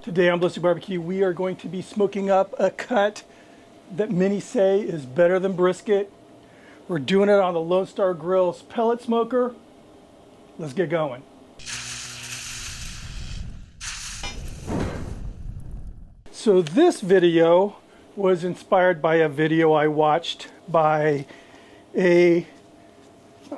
Today on Ballistic BBQ, we are going to be smoking up a cut that many say is better than brisket. We're doing it on the Lone Star Grill's pellet smoker. Let's get going. So this video was inspired by a video I watched by a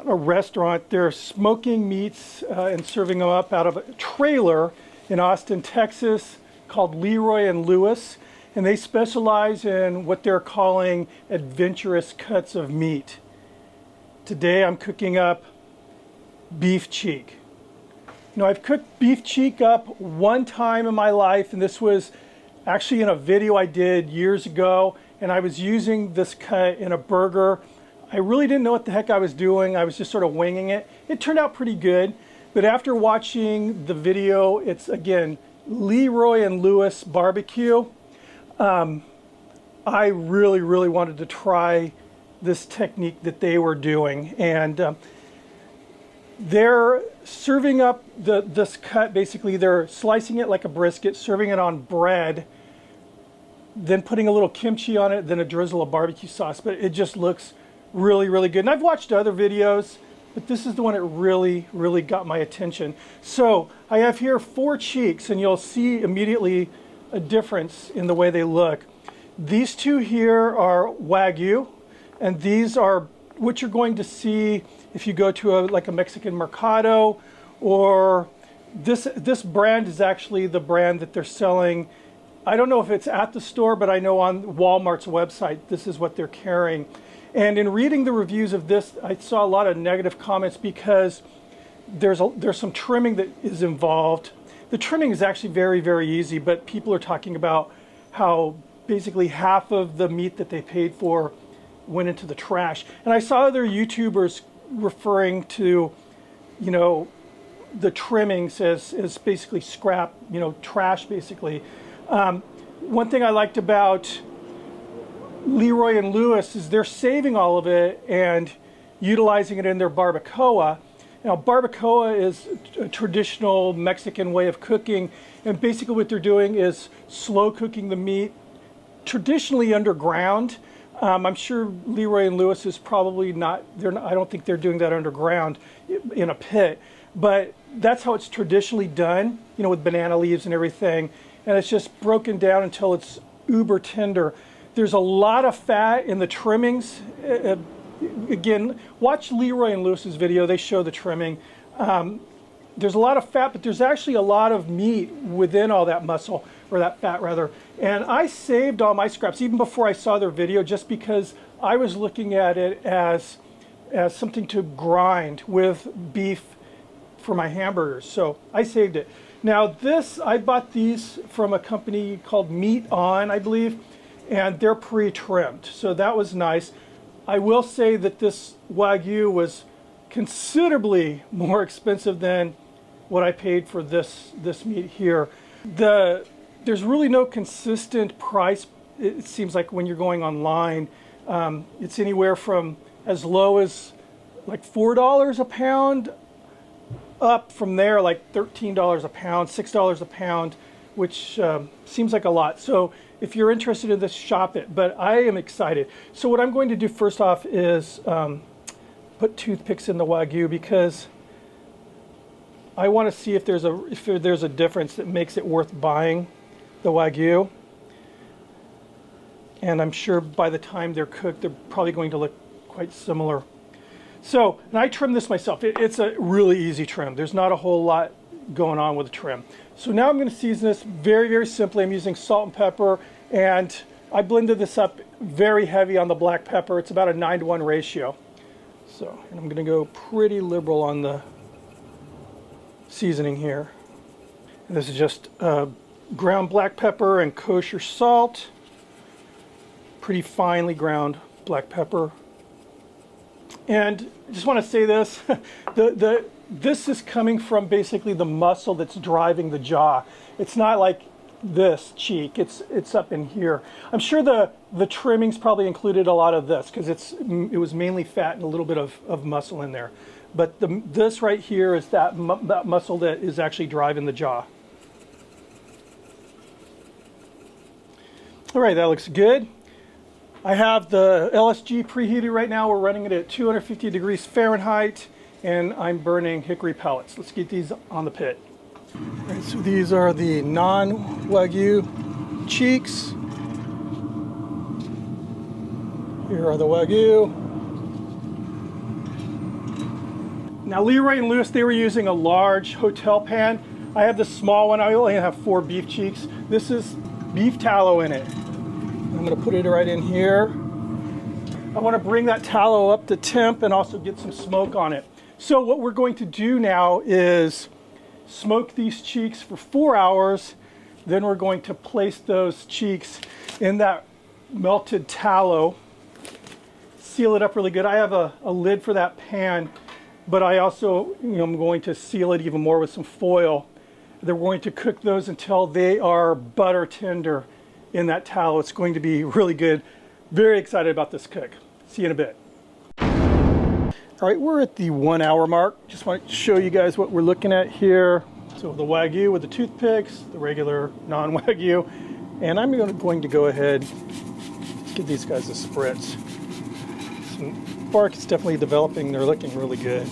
restaurant. They're smoking meats and serving them up out of a trailer in Austin, Texas, called Leroy and Lewis, and they specialize in what they're calling adventurous cuts of meat. Today I'm cooking up beef cheek. You know, I've cooked beef cheek up one time in my life, and this was actually in a video I did years ago, and I was using this cut in a burger. I really didn't know what the heck I was doing. I was just sort of winging it. It turned out pretty good, but after watching the video, it's again Leroy and Lewis barbecue. I really wanted to try this technique that they were doing, and they're serving up this cut. Basically, they're slicing it like a brisket, serving it on bread, then putting a little kimchi on it, then a drizzle of barbecue sauce. But it just looks really good. And I've watched other videos, but this is the one that really got my attention. So I have here 4 cheeks, and you'll see immediately a difference in the way they look. These 2 here are Wagyu, and these are what you're going to see if you go to like a Mexican mercado, or this brand is actually the brand that they're selling. I don't know if it's at the store, but I know on Walmart's website this is what they're carrying. And in reading the reviews of this, I saw a lot of negative comments because there's some trimming that is involved. The trimming is actually very easy, but people are talking about how basically half of the meat that they paid for went into the trash. And I saw other YouTubers referring to, you know, the trimmings as basically scrap, you know, trash basically. One thing I liked about Leroy and Lewis is they're saving all of it and utilizing it in their barbacoa. Now, barbacoa is a traditional Mexican way of cooking, and basically what they're doing is slow cooking the meat, traditionally underground. I'm sure Leroy and Lewis is probably not, I don't think they're doing that underground in a pit, but that's how it's traditionally done, you know, with banana leaves and everything, and it's just broken down until it's uber tender. There's a lot of fat in the trimmings. Again, watch Leroy and Lewis's video. They show the trimming. There's a lot of fat, but there's actually a lot of meat within all that muscle, or that fat rather. And I saved all my scraps even before I saw their video, just because I was looking at it as something to grind with beef for my hamburgers. So I saved it. Now I bought these from a company called Meat On, I believe, and they're pre-trimmed, so that was nice. I will say that this Wagyu was considerably more expensive than what I paid for this meat here. There's really no consistent price. It seems like when you're going online, it's anywhere from as low as like $4 a pound up from there, like $13 a pound, $6 a pound, which seems like a lot. So if you're interested in this, shop it, but I am excited. So what I'm going to do first off is put toothpicks in the Wagyu, because I want to see if there's a difference that makes it worth buying the Wagyu. And I'm sure by the time they're cooked, they're probably going to look quite similar. So, and I trim this myself. It's a really easy trim. There's not a whole lot going on with the trim. So now I'm going to season this very simply. I'm using salt and pepper, and I blended this up very heavy on the black pepper. It's about a 9-to-1 ratio. So, and I'm going to go pretty liberal on the seasoning here. And this is just ground black pepper and kosher salt. Pretty finely ground black pepper. And I just want to say this, this is coming from basically the muscle that's driving the jaw. It's not like this cheek, it's up in here. I'm sure the trimmings probably included a lot of this, because it was mainly fat and a little bit of muscle in there. But this right here is that muscle that is actually driving the jaw. All right, that looks good. I have the LSG preheated right now. We're running it at 250 degrees Fahrenheit, and I'm burning hickory pellets. Let's get these on the pit. All right, so these are the non-Wagyu cheeks. Here are the Wagyu. Now, Leroy and Lewis, they were using a large hotel pan. I have the small one. I only have 4 beef cheeks. This is beef tallow in it. I'm going to put it right in here. I want to bring that tallow up to temp and also get some smoke on it. So what we're going to do now is smoke these cheeks for 4 hours. Then we're going to place those cheeks in that melted tallow. Seal it up really good. I have a lid for that pan, but I also, I'm going to seal it even more with some foil. They're going to cook those until they are butter tender in that tallow. It's going to be really good. Very excited about this cook. See you in a bit. All right, we're at the 1 hour mark. Just want to show you guys what we're looking at here. So the Wagyu with the toothpicks, the regular non-Wagyu, and I'm going to go ahead and give these guys a spritz. Some bark is definitely developing. They're looking really good.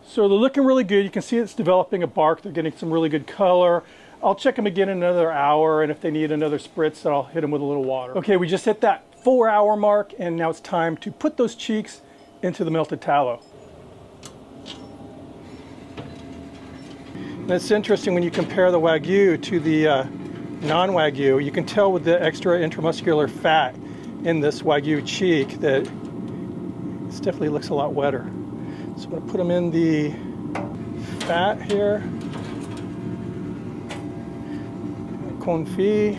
So they're looking really good. You can see it's developing a bark. They're getting some really good color. I'll check them again in another hour, and if they need another spritz, then I'll hit them with a little water. Okay, we just hit that 4 hour mark, and now it's time to put those cheeks into the melted tallow. And it's interesting when you compare the Wagyu to the non-Wagyu. You can tell with the extra intramuscular fat in this Wagyu cheek that this definitely looks a lot wetter. So I'm going to put them in the fat here. Confit.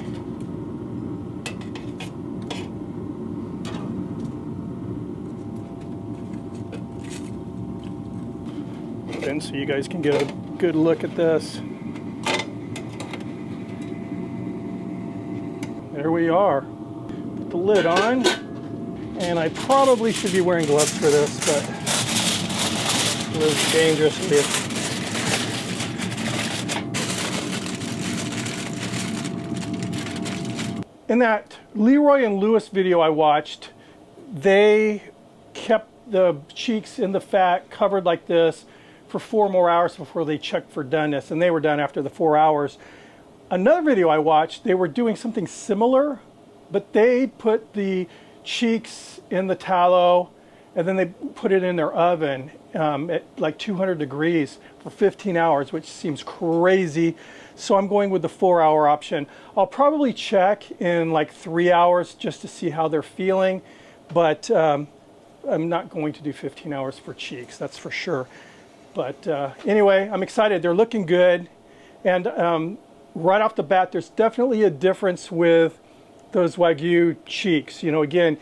And so you guys can get a good look at this. There we are. Put the lid on. And I probably should be wearing gloves for this, but it was dangerous. In that Leroy and Lewis video I watched, they kept the cheeks in the fat covered like this for 4 more hours before they checked for doneness, and they were done after the 4 hours. Another video I watched, they were doing something similar, but they put the cheeks in the tallow and then they put it in their oven at like 200 degrees for 15 hours, which seems crazy. So I'm going with the 4 hour option. I'll probably check in like 3 hours just to see how they're feeling, but I'm not going to do 15 hours for cheeks, that's for sure. But anyway, I'm excited. They're looking good. And right off the bat, there's definitely a difference with those Wagyu cheeks. Again,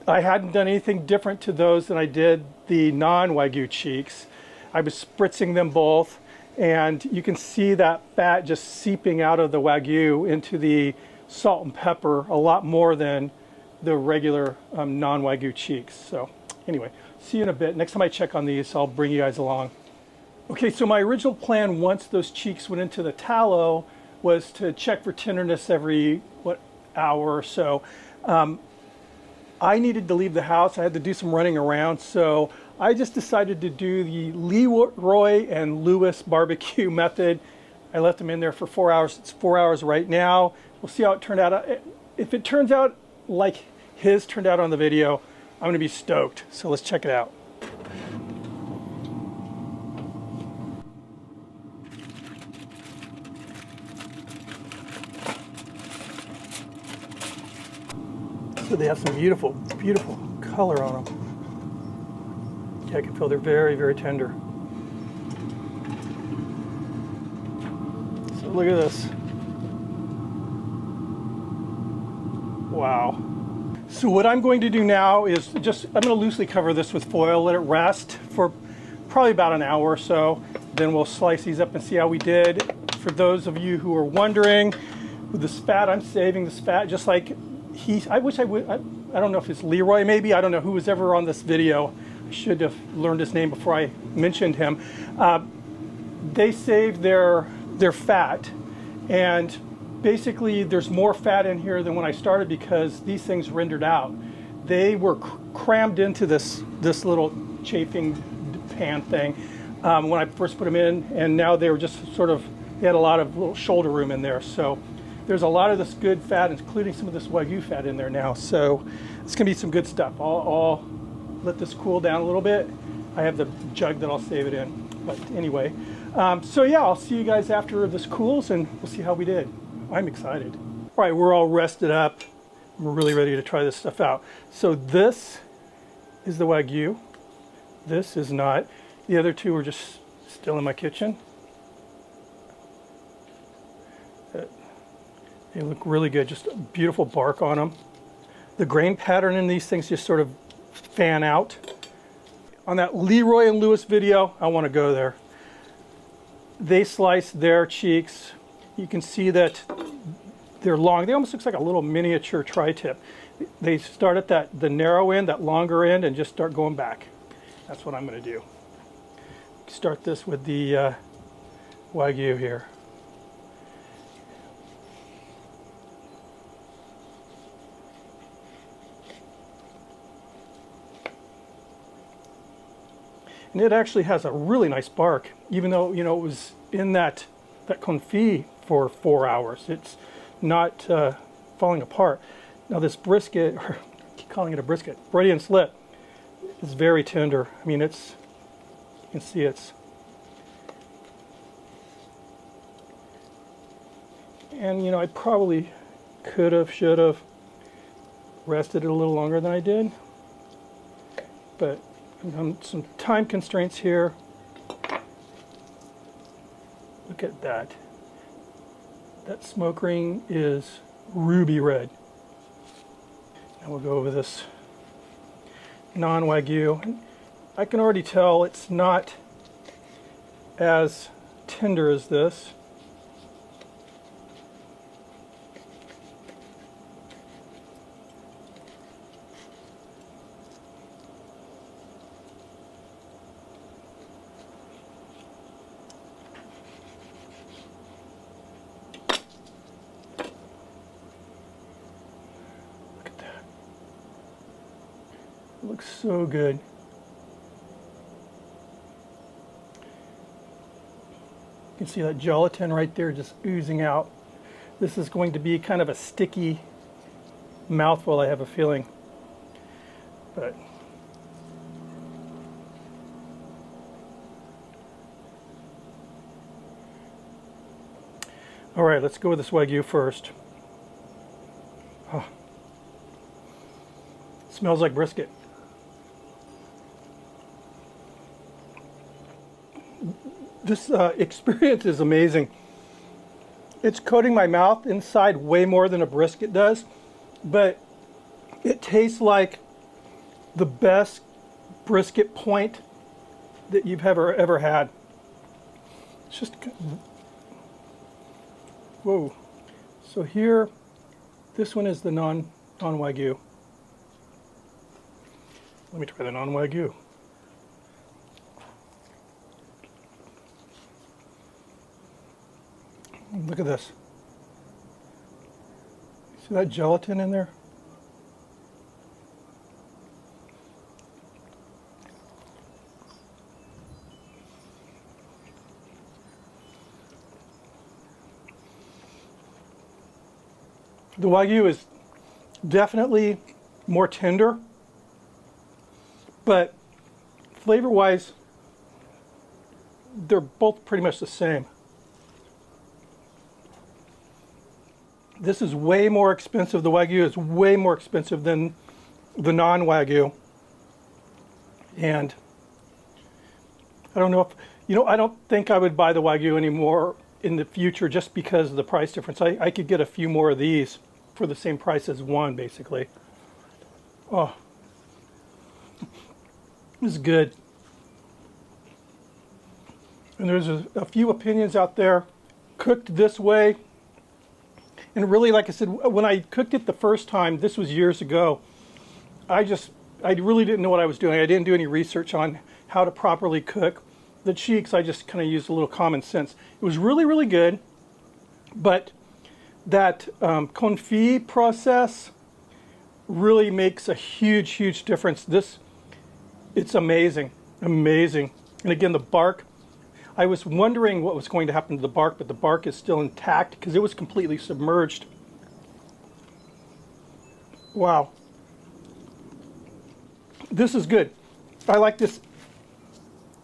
I hadn't done anything different to those than I did the non-Wagyu cheeks. I was spritzing them both, and you can see that fat just seeping out of the Wagyu into the salt and pepper a lot more than the regular non-Wagyu cheeks. So anyway, see you in a bit. Next time I check on these, I'll bring you guys along. Okay, so my original plan once those cheeks went into the tallow was to check for tenderness every, hour or so. I needed to leave the house. I had to do some running around, so I just decided to do the Leroy and Lewis barbecue method. I left them in there for 4 hours. It's 4 hours right now. We'll see how it turned out. If it turns out like his turned out on the video, I'm gonna be stoked. So let's check it out. So they have some beautiful, beautiful color on them. Yeah, I can feel they're very, very tender. So look at this. Wow. So what I'm going to do now is I'm going to loosely cover this with foil, let it rest for probably about an hour or so. Then we'll slice these up and see how we did. For those of you who are wondering, with this fat, I'm saving this fat just like I wish I would, I don't know if it's Leroy maybe, I don't know who was ever on this video. I should have learned his name before I mentioned him. They saved their they're fat, and basically there's more fat in here than when I started because these things rendered out. They were crammed into this little chafing pan thing when I first put them in, and now they were just sort of, they had a lot of little shoulder room in there. So there's a lot of this good fat, including some of this Wagyu fat in there now. So it's gonna be some good stuff. I'll let this cool down a little bit. I have the jug that I'll save it in. But anyway, so yeah, I'll see you guys after this cools and we'll see how we did. I'm excited. All right, we're all rested up. We're really ready to try this stuff out. So this is the Wagyu. This is not. The other two are just still in my kitchen. They look really good, just beautiful bark on them. The grain pattern in these things just sort of fan out. On that Leroy and Lewis video, I want to go there. They slice their cheeks. You can see that they're long. They almost look like a little miniature tri-tip. They start at the narrow end, that longer end, and just start going back. That's what I'm going to do. Start this with the Wagyu here. And it actually has a really nice bark, even though, you know, it was in that confit for 4 hours. It's not falling apart. Now this brisket, or I keep calling it a brisket, Freudian slip, is very tender. I mean, it's, you can see it's, and you know, I probably could have, should have rested it a little longer than I did, but some time constraints here. Look at that. That smoke ring is ruby red. Now we'll go over this non-Wagyu. I can already tell it's not as tender as this. Looks so good. You can see that gelatin right there just oozing out. This is going to be kind of a sticky mouthful, I have a feeling. But all right, let's go with this Wagyu first. Oh. Smells like brisket. This experience is amazing. It's coating my mouth inside way more than a brisket does, but it tastes like the best brisket point that you've ever had. It's just, whoa. So here, this one is the non-Wagyu. Let me try the non-Wagyu. Look at this. See that gelatin in there? The Wagyu is definitely more tender, but flavor-wise, they're both pretty much the same. This is way more expensive. The Wagyu is way more expensive than the non-Wagyu. And I don't know if, you know, I don't think I would buy the Wagyu anymore in the future just because of the price difference. I could get a few more of these for the same price as one, basically. Oh, this is good. And there's a few opinions out there cooked this way. And really, like I said, when I cooked it the first time, this was years ago, I really didn't know what I was doing. I didn't do any research on how to properly cook the cheeks, I just kind of used a little common sense. It was really, really good, but that confit process really makes a huge, huge difference. It's amazing, amazing. And again, the bark, I was wondering what was going to happen to the bark, but the bark is still intact because it was completely submerged. Wow. This is good. I like this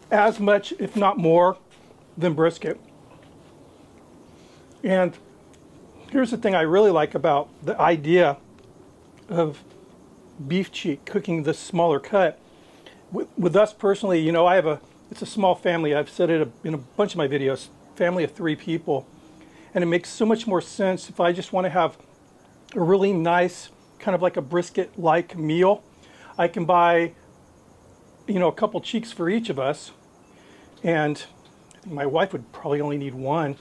as much, if not more, than brisket. And here's the thing I really like about the idea of beef cheek, cooking this smaller cut. With us personally, you know, it's a small family. I've said it in a bunch of my videos, family of 3 people. And it makes so much more sense if I just want to have a really nice, kind of like a brisket-like meal. I can buy, you know, a couple cheeks for each of us. And I think my wife would probably only need 1.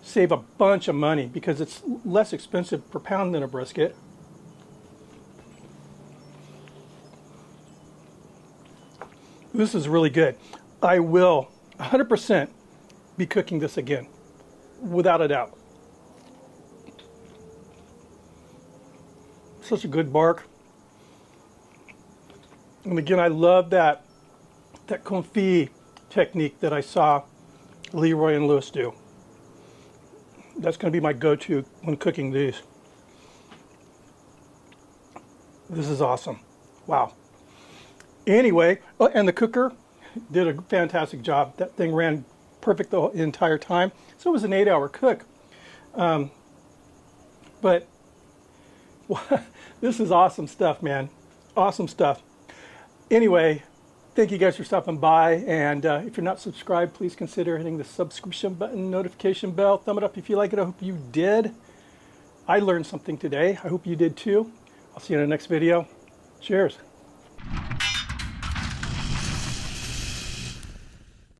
Save a bunch of money because it's less expensive per pound than a brisket. This is really good. I will 100% be cooking this again, without a doubt. Such a good bark. And again, I love that confit technique that I saw Leroy and Lewis do. That's going to be my go-to when cooking these. This is awesome. Wow. Anyway, oh, and the cooker did a fantastic job. That thing ran perfect the entire time. So it was an 8-hour cook. But this is awesome stuff, man. Awesome stuff. Anyway, thank you guys for stopping by. And if you're not subscribed, please consider hitting the subscription button, notification bell, thumb it up if you like it. I hope you did. I learned something today. I hope you did too. I'll see you in the next video. Cheers.